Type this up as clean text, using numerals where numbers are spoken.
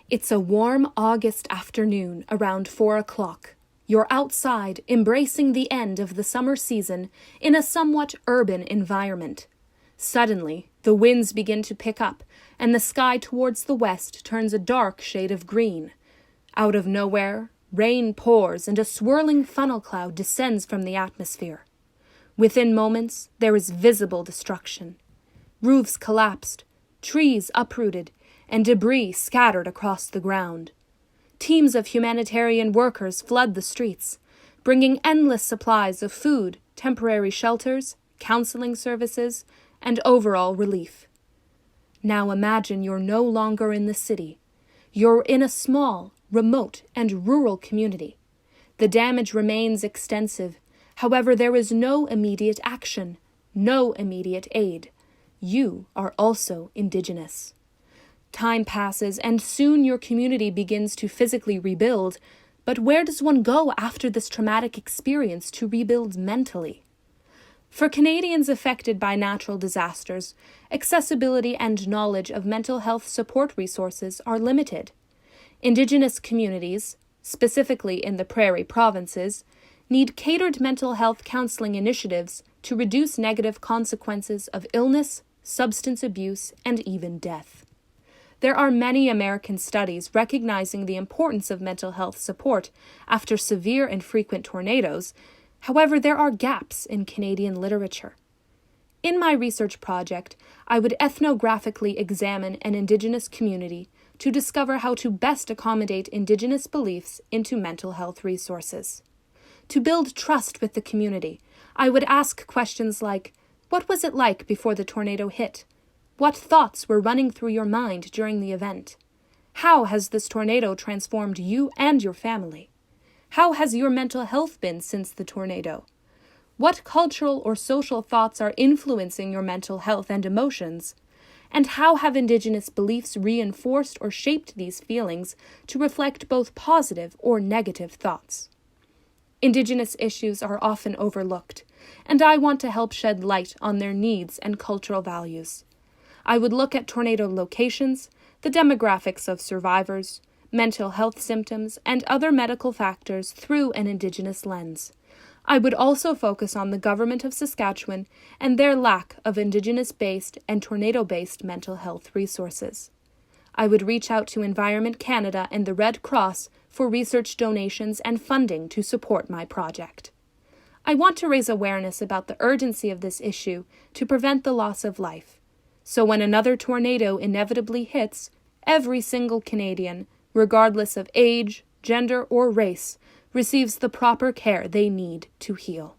It's a warm August afternoon around 4 o'clock. You're outside, embracing the end of the summer season in a somewhat urban environment. Suddenly, the winds begin to pick up, and the sky towards the west turns a dark shade of green. Out of nowhere, rain pours and a swirling funnel cloud descends from the atmosphere. Within moments, there is visible destruction. Roofs collapsed, trees uprooted, and debris scattered across the ground. Teams of humanitarian workers flood the streets, bringing endless supplies of food, temporary shelters, counseling services, and overall relief. Now imagine you're no longer in the city. You're in a small, remote, and rural community. The damage remains extensive. However, there is no immediate action, no immediate aid. You are also indigenous. Time passes, and soon your community begins to physically rebuild. But where does one go after this traumatic experience to rebuild mentally? For Canadians affected by natural disasters, accessibility and knowledge of mental health support resources are limited. Indigenous communities, specifically in the prairie provinces, need catered mental health counseling initiatives to reduce negative consequences of illness, substance abuse, and even death. There are many American studies recognizing the importance of mental health support after severe and frequent tornadoes. However, there are gaps in Canadian literature. In my research project, I would ethnographically examine an Indigenous community to discover how to best accommodate Indigenous beliefs into mental health resources. To build trust with the community, I would ask questions like, what was it like before the tornado hit? What thoughts were running through your mind during the event? How has this tornado transformed you and your family? How has your mental health been since the tornado? What cultural or social thoughts are influencing your mental health and emotions? And how have Indigenous beliefs reinforced or shaped these feelings to reflect both positive or negative thoughts? Indigenous issues are often overlooked, and I want to help shed light on their needs and cultural values. I would look at tornado locations, the demographics of survivors, mental health symptoms, and other medical factors through an Indigenous lens. I would also focus on the government of Saskatchewan and their lack of Indigenous-based and tornado-based mental health resources. I would reach out to Environment Canada and the Red Cross for research donations and funding to support my project. I want to raise awareness about the urgency of this issue to prevent the loss of life. So when another tornado inevitably hits, every single Canadian, regardless of age, gender, or race, receives the proper care they need to heal.